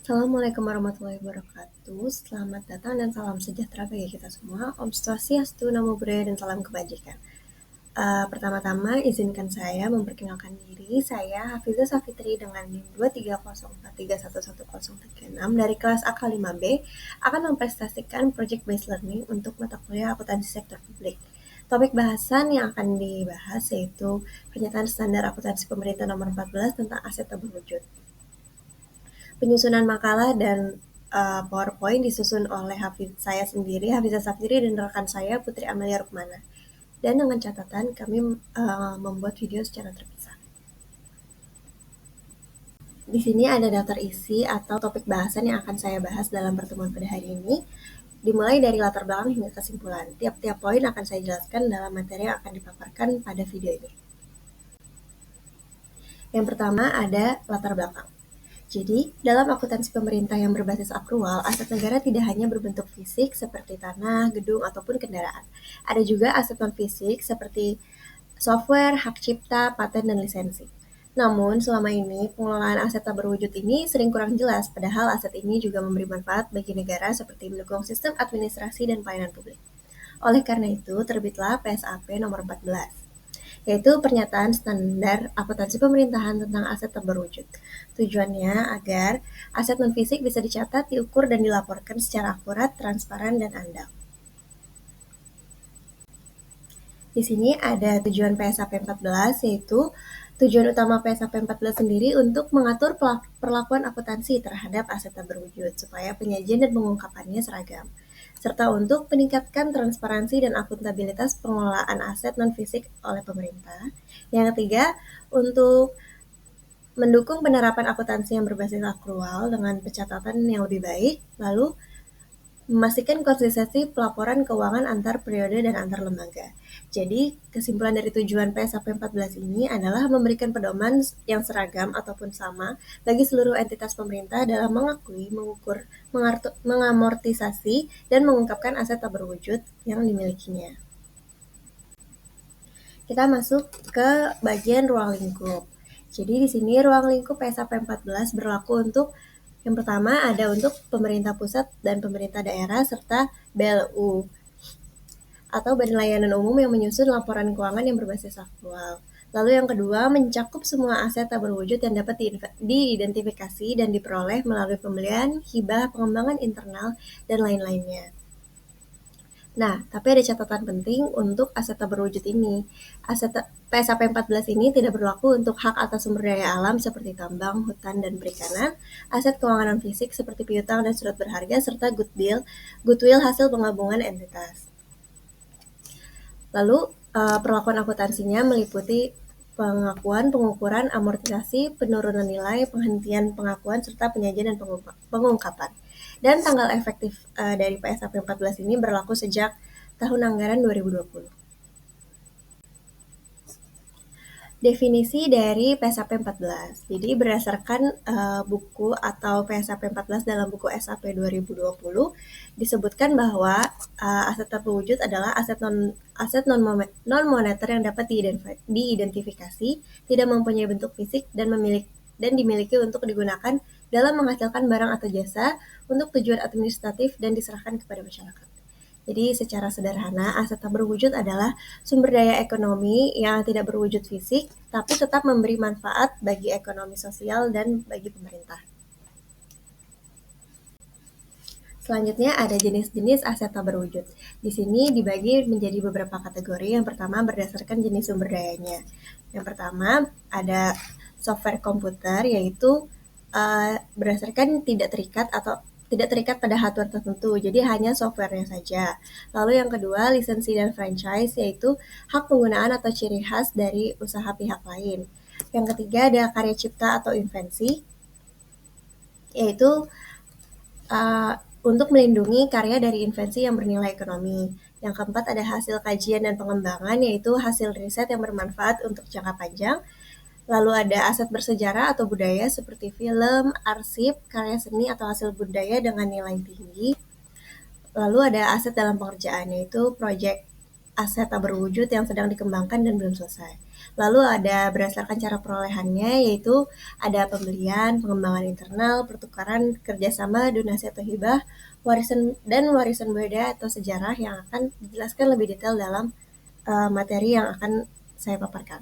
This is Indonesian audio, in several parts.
Assalamualaikum warahmatullahi wabarakatuh. Selamat datang dan salam sejahtera bagi kita semua. Om Swastiastu, Namo Buddhaya, dan salam kebajikan. Pertama-tama, izinkan saya memperkenalkan diri. Saya Hafizah Safitri dengan NIM 23043111036 dari kelas AK5B akan mempresentasikan Project Based Learning untuk mata kuliah akuntansi sektor publik. Topik bahasan yang akan dibahas yaitu pernyataan standar akuntansi pemerintah nomor 14 tentang aset tak berwujud. Penyusunan makalah dan PowerPoint disusun oleh saya sendiri, Hafizah Safitri, dan rekan saya, Putri Amelia Rukmana. Dan dengan catatan, kami membuat video secara terpisah. Di sini ada daftar isi atau topik bahasan yang akan saya bahas dalam pertemuan pada hari ini, dimulai dari latar belakang hingga kesimpulan. Tiap-tiap poin akan saya jelaskan dalam materi yang akan dipaparkan pada video ini. Yang pertama ada latar belakang. Jadi, dalam akuntansi pemerintah yang berbasis akrual, aset negara tidak hanya berbentuk fisik seperti tanah, gedung, ataupun kendaraan. Ada juga aset non-fisik seperti software, hak cipta, paten, dan lisensi. Namun, selama ini, pengelolaan aset tak berwujud ini sering kurang jelas, padahal aset ini juga memberi manfaat bagi negara seperti mendukung sistem administrasi dan pelayanan publik. Oleh karena itu, terbitlah PSAP nomor 14, yaitu Pernyataan Standar Akuntansi Pemerintahan tentang Aset Tak Berwujud. Tujuannya agar aset non-fisik bisa dicatat, diukur, dan dilaporkan secara akurat, transparan, dan andal. Di sini ada tujuan PSAP 14, yaitu tujuan utama PSAP 14 sendiri untuk mengatur perlakuan akuntansi terhadap aset tak berwujud, supaya penyajian dan pengungkapannya seragam, serta untuk meningkatkan transparansi dan akuntabilitas pengelolaan aset non-fisik oleh pemerintah. Yang ketiga, untuk mendukung penerapan akuntansi yang berbasis akrual dengan pencatatan yang lebih baik, lalu memastikan konsistensi pelaporan keuangan antar periode dan antar lembaga. Jadi, kesimpulan dari tujuan PSAP 14 ini adalah memberikan pedoman yang seragam ataupun sama bagi seluruh entitas pemerintah dalam mengakui, mengukur, mengamortisasi, dan mengungkapkan aset tak berwujud yang dimilikinya. Kita masuk ke bagian ruang lingkup. Jadi di sini ruang lingkup PSAP 14 berlaku untuk yang pertama ada untuk pemerintah pusat dan pemerintah daerah serta BLU atau Badan Layanan Umum yang menyusun laporan keuangan yang berbasis aktual. Lalu yang kedua mencakup semua aset tak berwujud yang dapat diidentifikasi dan diperoleh melalui pembelian, hibah, pengembangan internal, dan lain-lainnya. Nah, tapi ada catatan penting untuk aset tak berwujud ini. PSAP 14 ini tidak berlaku untuk hak atas sumber daya alam seperti tambang, hutan, dan perikanan, aset keuangan non-fisik seperti piutang dan surat berharga, serta goodwill hasil penggabungan entitas. Lalu, perlakuan akuntansinya meliputi pengakuan, pengukuran, amortisasi, penurunan nilai, penghentian pengakuan, serta penyajian dan pengungkapan. Dan tanggal efektif dari PSAP 14 ini berlaku sejak tahun anggaran 2020. Definisi dari PSAP 14. Jadi berdasarkan buku atau PSAP 14 dalam buku SAP 2020 disebutkan bahwa aset tak berwujud adalah aset non moneter yang dapat diidentifikasi, tidak mempunyai bentuk fisik dan dimiliki untuk digunakan dalam menghasilkan barang atau jasa untuk tujuan administratif dan diserahkan kepada masyarakat. Jadi secara sederhana, aset tak berwujud adalah sumber daya ekonomi yang tidak berwujud fisik, tapi tetap memberi manfaat bagi ekonomi sosial dan bagi pemerintah. Selanjutnya ada jenis-jenis aset tak berwujud. Di sini dibagi menjadi beberapa kategori. Yang pertama berdasarkan jenis sumber dayanya. Yang pertama ada software komputer, yaitu berdasarkan tidak terikat pada hardware tertentu, jadi hanya softwarenya saja. Lalu yang kedua, lisensi dan franchise, yaitu hak penggunaan atau ciri khas dari usaha pihak lain. Yang ketiga ada karya cipta atau invensi, yaitu untuk melindungi karya dari invensi yang bernilai ekonomi. Yang keempat ada hasil kajian dan pengembangan, yaitu hasil riset yang bermanfaat untuk jangka panjang. Lalu ada aset bersejarah atau budaya seperti film, arsip, karya seni atau hasil budaya dengan nilai tinggi. Lalu ada aset dalam pengerjaan, yaitu project aset tak berwujud yang sedang dikembangkan dan belum selesai. Lalu ada berdasarkan cara perolehannya, yaitu ada pembelian, pengembangan internal, pertukaran, kerjasama, donasi atau hibah, warisan budaya atau sejarah yang akan dijelaskan lebih detail dalam materi yang akan saya paparkan.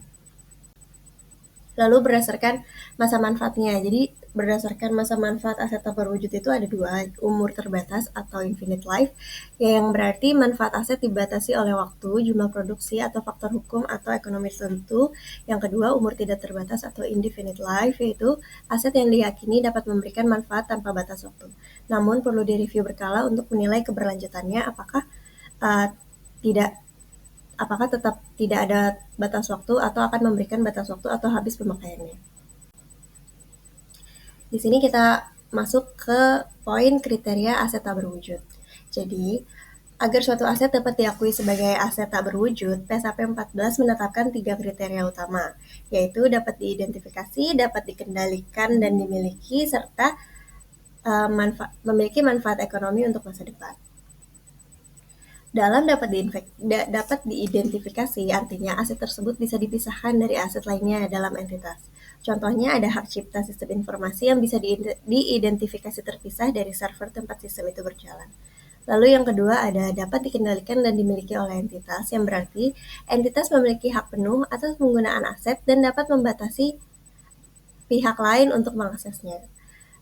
Lalu berdasarkan masa manfaatnya. Jadi berdasarkan masa manfaat aset tak berwujud itu ada dua, umur terbatas atau infinite life, yang berarti manfaat aset dibatasi oleh waktu, jumlah produksi, atau faktor hukum atau ekonomi tertentu. Yang kedua, umur tidak terbatas atau indefinite life, yaitu aset yang diyakini dapat memberikan manfaat tanpa batas waktu. Namun perlu direview berkala untuk menilai keberlanjutannya apakah uh, tidak apakah tetap tidak ada batas waktu atau akan memberikan batas waktu atau habis pemakaiannya. Di sini kita masuk ke poin kriteria aset tak berwujud. Jadi, agar suatu aset dapat diakui sebagai aset tak berwujud, PSAP 14 menetapkan 3 kriteria utama, yaitu dapat diidentifikasi, dapat dikendalikan dan dimiliki, serta memiliki manfaat ekonomi untuk masa depan. Dalam dapat diidentifikasi, artinya aset tersebut bisa dipisahkan dari aset lainnya dalam entitas. Contohnya ada hak cipta sistem informasi yang bisa diidentifikasi terpisah dari server tempat sistem itu berjalan. Lalu yang kedua ada dapat dikendalikan dan dimiliki oleh entitas, yang berarti entitas memiliki hak penuh atas penggunaan aset dan dapat membatasi pihak lain untuk mengaksesnya.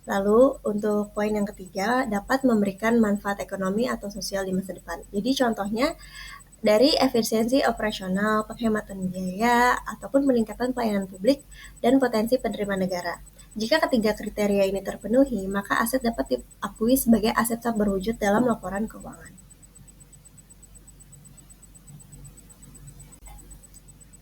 Lalu untuk poin yang ketiga, dapat memberikan manfaat ekonomi atau sosial di masa depan. Jadi contohnya dari efisiensi operasional, penghematan biaya, ataupun peningkatan pelayanan publik dan potensi penerimaan negara. Jika ketiga kriteria ini terpenuhi, maka aset dapat diakui sebagai aset tak berwujud dalam laporan keuangan.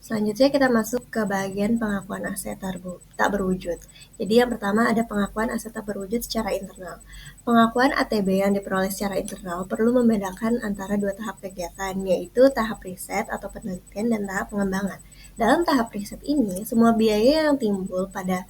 Selanjutnya kita masuk ke bagian pengakuan aset tak berwujud. Jadi yang pertama ada pengakuan aset tak berwujud secara internal. Pengakuan ATB yang diperoleh secara internal perlu membedakan antara dua tahap kegiatan, yaitu tahap riset atau penelitian dan tahap pengembangan. Dalam tahap riset ini, semua biaya yang timbul pada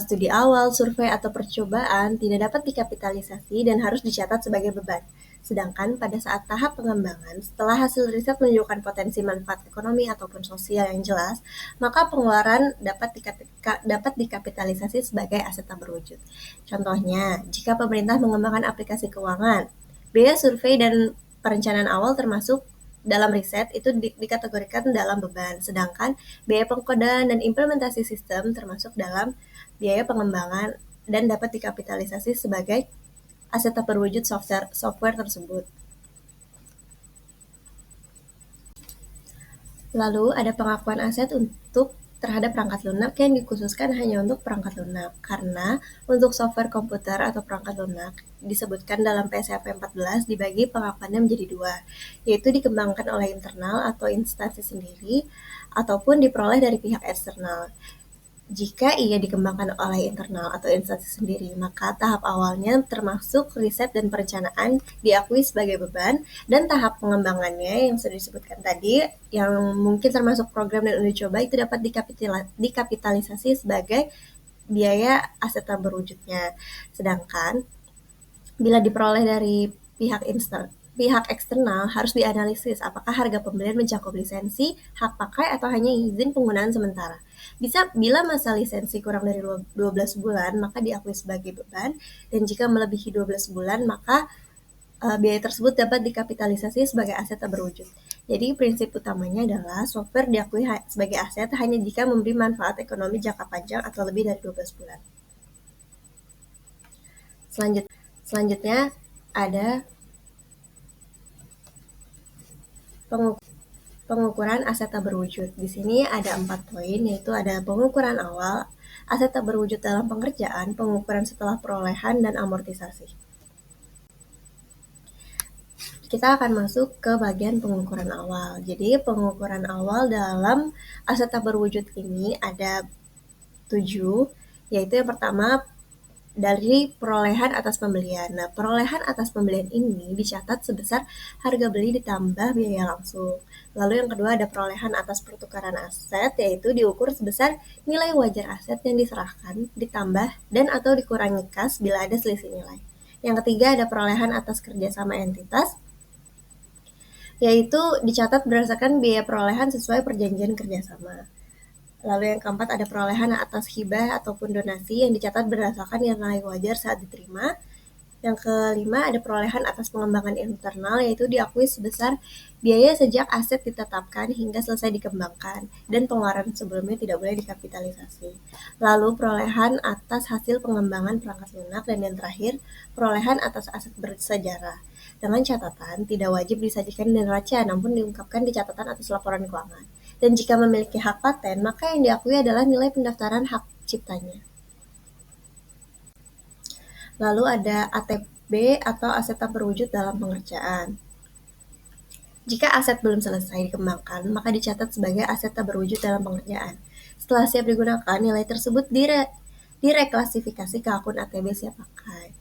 studi awal, survei, atau percobaan tidak dapat dikapitalisasi dan harus dicatat sebagai beban. Sedangkan pada saat tahap pengembangan, setelah hasil riset menunjukkan potensi manfaat ekonomi ataupun sosial yang jelas, maka pengeluaran dapat dikapitalisasi sebagai aset tak berwujud. Contohnya, jika pemerintah mengembangkan aplikasi keuangan, biaya survei dan perencanaan awal termasuk dalam riset itu dikategorikan dalam beban, sedangkan biaya pengkodaan dan implementasi sistem termasuk dalam biaya pengembangan dan dapat dikapitalisasi sebagai aset tak berwujud software tersebut. Lalu ada pengakuan aset untuk terhadap perangkat lunak yang dikhususkan hanya untuk perangkat lunak, karena untuk software komputer atau perangkat lunak disebutkan dalam PSAP 14 dibagi pengakuannya menjadi dua, yaitu dikembangkan oleh internal atau instansi sendiri ataupun diperoleh dari pihak eksternal. Jika ia dikembangkan oleh internal atau instansi sendiri, maka tahap awalnya termasuk riset dan perencanaan diakui sebagai beban, dan tahap pengembangannya yang sudah disebutkan tadi, yang mungkin termasuk program dan uji coba, itu dapat dikapitalisasi sebagai biaya aset tak berwujudnya. Sedangkan bila diperoleh dari pihak eksternal, harus dianalisis apakah harga pembelian mencakup lisensi, hak pakai, atau hanya izin penggunaan sementara. Bila masa lisensi kurang dari 12 bulan, maka diakui sebagai beban, dan jika melebihi 12 bulan, maka biaya tersebut dapat dikapitalisasi sebagai aset tak berwujud. Jadi prinsip utamanya adalah software diakui sebagai aset hanya jika memberi manfaat ekonomi jangka panjang atau lebih dari 12 bulan. Selanjutnya ada pengukuran aset tak berwujud. Di sini ada 4 poin, yaitu ada pengukuran awal, aset tak berwujud dalam pengerjaan, pengukuran setelah perolehan, dan amortisasi. Kita akan masuk ke bagian pengukuran awal. Jadi pengukuran awal dalam aset tak berwujud ini ada 7, yaitu yang pertama dari perolehan atas pembelian. Nah, perolehan atas pembelian ini dicatat sebesar harga beli ditambah biaya langsung. Lalu yang kedua ada perolehan atas pertukaran aset, yaitu diukur sebesar nilai wajar aset yang diserahkan, ditambah dan atau dikurangi kas bila ada selisih nilai. Yang ketiga ada perolehan atas kerjasama entitas, yaitu dicatat berdasarkan biaya perolehan sesuai perjanjian kerjasama. Lalu yang keempat ada perolehan atas hibah ataupun donasi yang dicatat berdasarkan nilai wajar saat diterima. Yang kelima ada perolehan atas pengembangan internal, yaitu diakui sebesar biaya sejak aset ditetapkan hingga selesai dikembangkan, dan pengeluaran sebelumnya tidak boleh dikapitalisasi. Lalu perolehan atas hasil pengembangan perangkat lunak, dan yang terakhir perolehan atas aset bersejarah. Dengan catatan, tidak wajib disajikan di neraca, namun diungkapkan di catatan atas laporan keuangan. Dan jika memiliki hak paten, maka yang diakui adalah nilai pendaftaran hak ciptanya. Lalu ada ATB atau aset tak berwujud dalam pengerjaan. Jika aset belum selesai dikembangkan, maka dicatat sebagai aset tak berwujud dalam pengerjaan. Setelah siap digunakan, nilai tersebut direklasifikasi ke akun ATB siap pakai.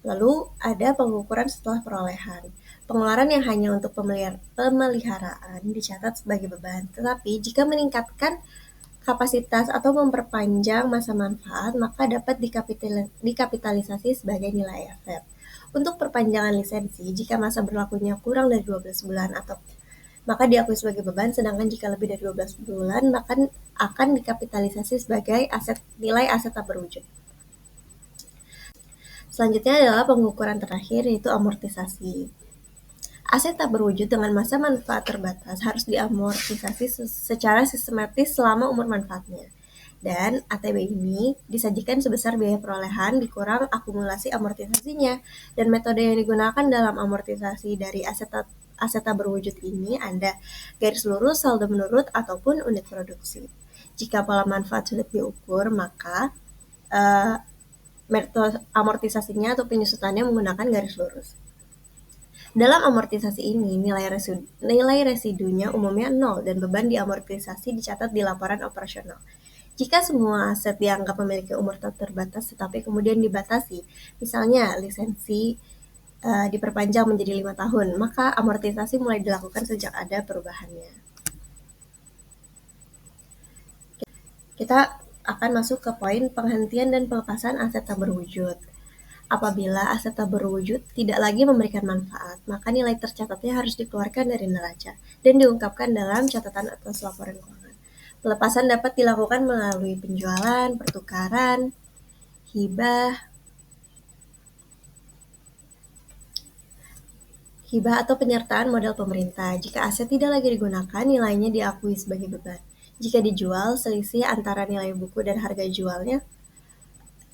Lalu ada pengukuran setelah perolehan. Pengeluaran yang hanya untuk pemeliharaan dicatat sebagai beban, tetapi jika meningkatkan kapasitas atau memperpanjang masa manfaat, maka dapat dikapitalisasi sebagai nilai aset. Untuk perpanjangan lisensi, jika masa berlakunya kurang dari 12 bulan maka diakui sebagai beban, sedangkan jika lebih dari 12 bulan, maka akan dikapitalisasi sebagai nilai aset tak berwujud. Selanjutnya adalah pengukuran terakhir, yaitu amortisasi. Aset tak berwujud dengan masa manfaat terbatas harus diamortisasi secara sistematis selama umur manfaatnya. Dan ATB ini disajikan sebesar biaya perolehan dikurang akumulasi amortisasinya. Dan metode yang digunakan dalam amortisasi dari aset tak berwujud ini ada garis lurus, saldo menurut, ataupun unit produksi. Jika pola manfaat sulit diukur, maka metode amortisasinya atau penyusutannya menggunakan garis lurus. Dalam amortisasi ini, nilai residunya umumnya 0 dan beban diamortisasi dicatat di laporan operasional. Jika semua aset dianggap memiliki umur terbatas tetapi kemudian dibatasi, misalnya lisensi diperpanjang menjadi 5 tahun, maka amortisasi mulai dilakukan sejak ada perubahannya. Kita akan masuk ke poin penghentian dan pelepasan aset tak berwujud. Apabila aset tak berwujud tidak lagi memberikan manfaat, maka nilai tercatatnya harus dikeluarkan dari neraca dan diungkapkan dalam catatan atas laporan keuangan. Pelepasan dapat dilakukan melalui penjualan, pertukaran, hibah atau penyertaan modal pemerintah. Jika aset tidak lagi digunakan, nilainya diakui sebagai beban. Jika dijual, selisih antara nilai buku dan harga jualnya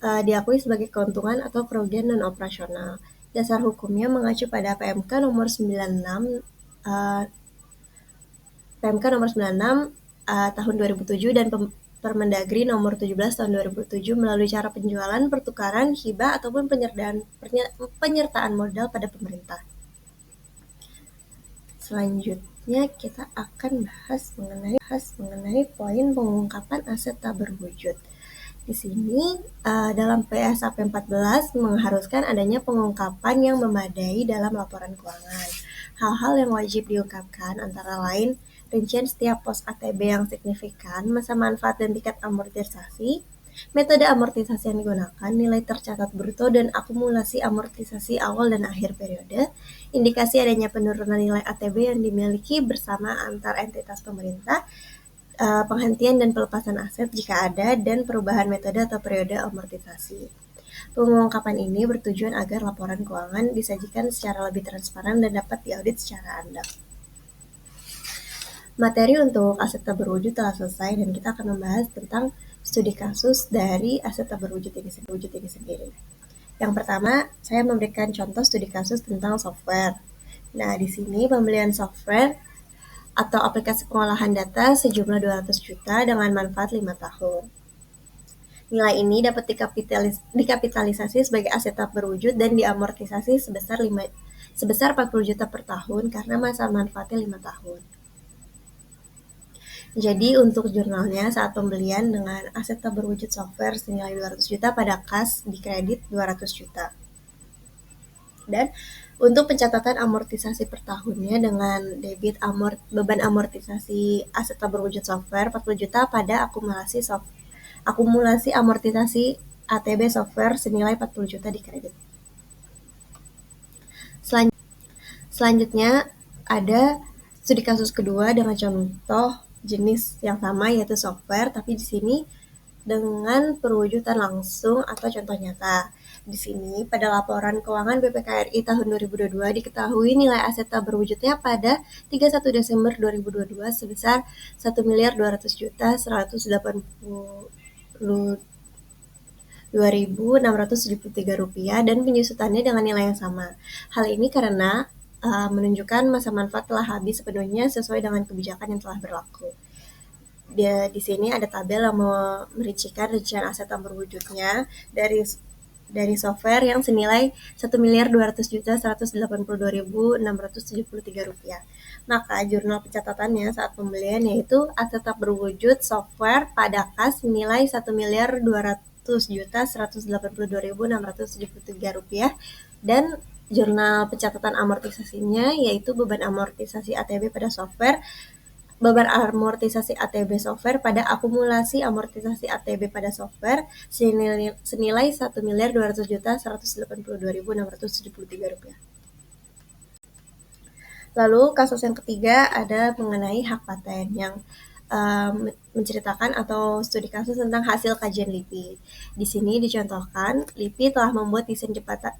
diakui sebagai keuntungan atau kerugian non-operasional. Dasar hukumnya mengacu pada PMK nomor 96 tahun 2007 dan Permendagri nomor 17 tahun 2007 melalui cara penjualan, pertukaran, hibah ataupun penyertaan modal pada pemerintah. Selanjutnya kita akan bahas mengenai poin pengungkapan aset tak berwujud. Di sini dalam PSAP 14 mengharuskan adanya pengungkapan yang memadai dalam laporan keuangan. Hal-hal yang wajib diungkapkan antara lain rincian setiap pos ATB yang signifikan, masa manfaat dan tingkat amortisasi, metode amortisasi yang digunakan, nilai tercatat bruto dan akumulasi amortisasi awal dan akhir periode, indikasi adanya penurunan nilai ATB yang dimiliki bersama antar entitas pemerintah, penghentian dan pelepasan aset jika ada, dan perubahan metode atau periode amortisasi. Pengungkapan ini bertujuan agar laporan keuangan disajikan secara lebih transparan dan dapat diaudit secara andal. Materi untuk aset tak berwujud telah selesai dan kita akan membahas tentang studi kasus dari aset tak berwujud ini sendiri. Yang pertama, saya memberikan contoh studi kasus tentang software. Nah, di sini pembelian software atau aplikasi pengolahan data sejumlah 200 juta dengan manfaat 5 tahun. Nilai ini dapat dikapitalisasi sebagai aset tak berwujud dan diamortisasi sebesar 40 juta per tahun karena masa manfaatnya 5 tahun. Jadi untuk jurnalnya saat pembelian dengan aset tak berwujud software senilai 200 juta pada kas dikredit 200 juta. Dan untuk pencatatan amortisasi per tahunnya dengan debit beban amortisasi aset tak berwujud software 40 juta pada akumulasi amortisasi ATB software senilai 40 juta dikredit. Selanjutnya ada studi kasus kedua dengan contoh jenis yang sama yaitu software, tapi di sini dengan perwujudan langsung atau contoh nyata. Di sini pada laporan keuangan BPKRI tahun 2022 diketahui nilai aset tak berwujudnya pada 31 Desember 2022 sebesar 1.200.182.673 rupiah dan penyusutannya dengan nilai yang sama. Hal ini karena menunjukkan masa manfaat telah habis sepenuhnya sesuai dengan kebijakan yang telah berlaku. Di sini ada tabel yang merincikan rincian aset tak berwujudnya dari software yang senilai 1.200.182.673 rupiah. Maka jurnal pencatatannya saat pembelian yaitu aset tak berwujud software pada kas senilai 1.200.182.673 rupiah dan jurnal pencatatan amortisasinya yaitu beban amortisasi ATB pada software, beban amortisasi ATB software pada akumulasi amortisasi ATB pada software senilai 1.200.182.673 rupiah. Lalu kasus yang ketiga ada mengenai hak paten yang menceritakan atau studi kasus tentang hasil kajian LIPI. Di sini dicontohkan, LIPI telah membuat desain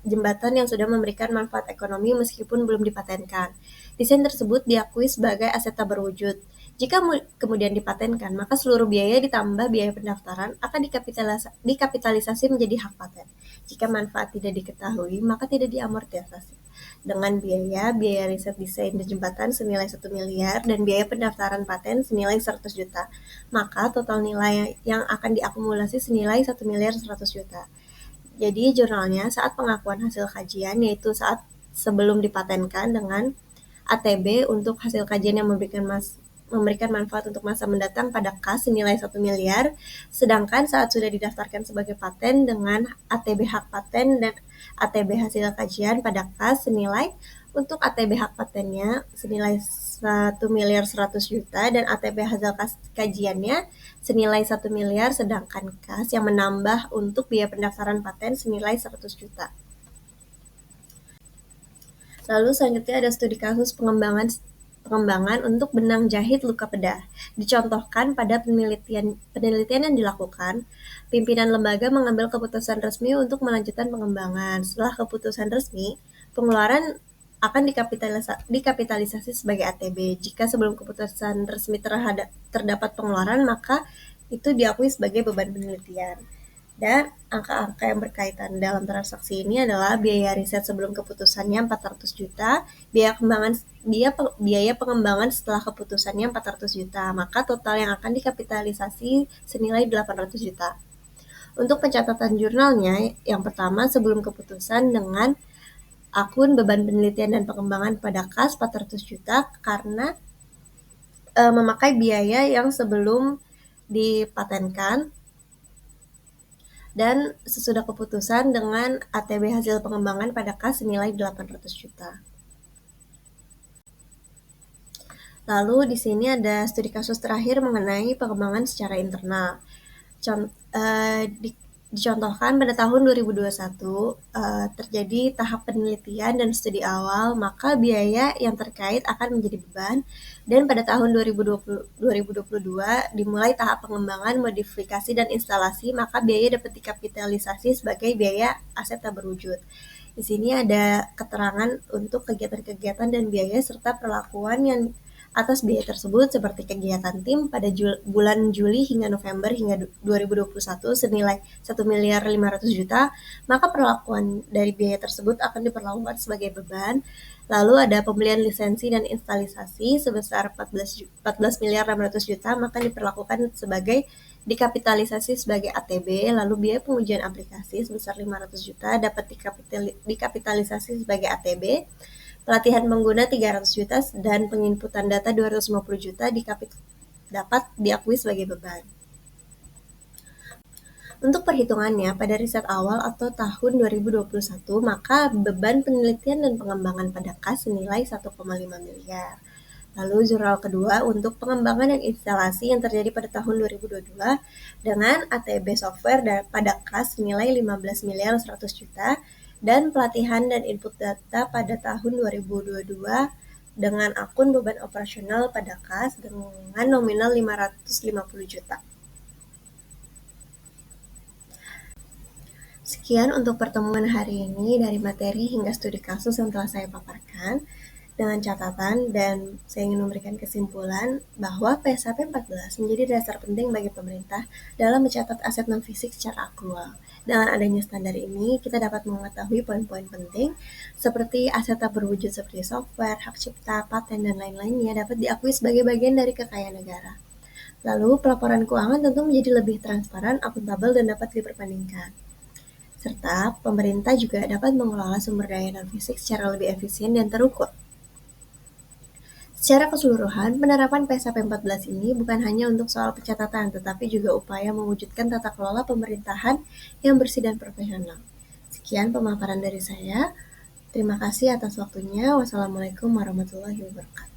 jembatan yang sudah memberikan manfaat ekonomi meskipun belum dipatenkan. Desain tersebut diakui sebagai aset tak berwujud. Jika kemudian dipatenkan, maka seluruh biaya ditambah biaya pendaftaran akan dikapitalisasi menjadi hak paten. Jika manfaat tidak diketahui, maka tidak diamortisasi. Dengan biaya riset desain dan jembatan senilai 1 miliar dan biaya pendaftaran paten senilai 100 juta. Maka total nilai yang akan diakumulasi senilai 1.100.000.000 juta. Jadi jurnalnya saat pengakuan hasil kajian yaitu saat sebelum dipatenkan dengan ATB untuk hasil kajian yang memberikan manfaat untuk masa mendatang pada kas senilai 1 miliar, sedangkan saat sudah didaftarkan sebagai paten dengan ATB hak paten dan ATB hasil kajian pada kas senilai untuk ATB hak patennya senilai 1.100.000.000 dan ATB hasil kajiannya senilai 1 miliar, sedangkan kas yang menambah untuk biaya pendaftaran paten senilai 100 juta. Lalu selanjutnya ada studi kasus pengembangan untuk benang jahit luka bedah. Dicontohkan pada penelitian yang dilakukan, pimpinan lembaga mengambil keputusan resmi untuk melanjutkan pengembangan. Setelah keputusan resmi, pengeluaran akan dikapitalisasi sebagai ATB. Jika sebelum keputusan resmi terdapat pengeluaran, maka itu diakui sebagai beban penelitian. Dan angka-angka yang berkaitan dalam transaksi ini adalah biaya riset sebelum keputusannya 400 juta, biaya pengembangan setelah keputusannya 400 juta, maka total yang akan dikapitalisasi senilai 800 juta. Untuk pencatatan jurnalnya, yang pertama sebelum keputusan dengan akun beban penelitian dan pengembangan pada kas 400 juta karena memakai biaya yang sebelum dipatenkan, dan sesudah keputusan dengan ATB hasil pengembangan pada kas senilai 800 juta. Lalu di sini ada studi kasus terakhir mengenai pengembangan secara internal. Dicontohkan pada tahun 2021 terjadi tahap penelitian dan studi awal, maka biaya yang terkait akan menjadi beban, dan pada tahun 2022 dimulai tahap pengembangan, modifikasi, dan instalasi, maka biaya dapat dikapitalisasi sebagai biaya aset tak berwujud. Di sini ada keterangan untuk kegiatan-kegiatan dan biaya serta perlakuan yang atas biaya tersebut seperti kegiatan tim pada bulan Juli hingga November hingga 2021 senilai 1.500.000.000, maka perlakuan dari biaya tersebut akan diperlakukan sebagai beban. Lalu ada pembelian lisensi dan instalisasi sebesar 14.600.000.000, maka diperlakukan sebagai dikapitalisasi sebagai ATB. Lalu biaya pengujian aplikasi sebesar 500 juta dapat dikapitalisasi sebagai ATB. Pelatihan pengguna 300 juta dan penginputan data 250 juta dapat diakui sebagai beban. Untuk perhitungannya pada riset awal atau tahun 2021, maka beban penelitian dan pengembangan pada kas senilai 1,5 miliar. Lalu jurnal kedua untuk pengembangan dan instalasi yang terjadi pada tahun 2022 dengan ATB software pada kas senilai 15.100.000.000 dan pelatihan dan input data pada tahun 2022 dengan akun beban operasional pada kas dengan nominal 550 juta. Sekian untuk pertemuan hari ini dari materi hingga studi kasus yang telah saya paparkan. Dengan catatan dan saya ingin memberikan kesimpulan bahwa PSAP 14 menjadi dasar penting bagi pemerintah dalam mencatat aset non-fisik secara aktual. Dengan adanya standar ini, kita dapat mengetahui poin-poin penting seperti aset tak berwujud seperti software, hak cipta, paten, dan lain-lainnya dapat diakui sebagai bagian dari kekayaan negara. Lalu, pelaporan keuangan tentu menjadi lebih transparan, akuntabel, dan dapat diperbandingkan. Serta, pemerintah juga dapat mengelola sumber daya non-fisik secara lebih efisien dan terukur. Secara keseluruhan, penerapan PSAP 14 ini bukan hanya untuk soal pencatatan, tetapi juga upaya mewujudkan tata kelola pemerintahan yang bersih dan profesional. Sekian pemaparan dari saya. Terima kasih atas waktunya. Wassalamualaikum warahmatullahi wabarakatuh.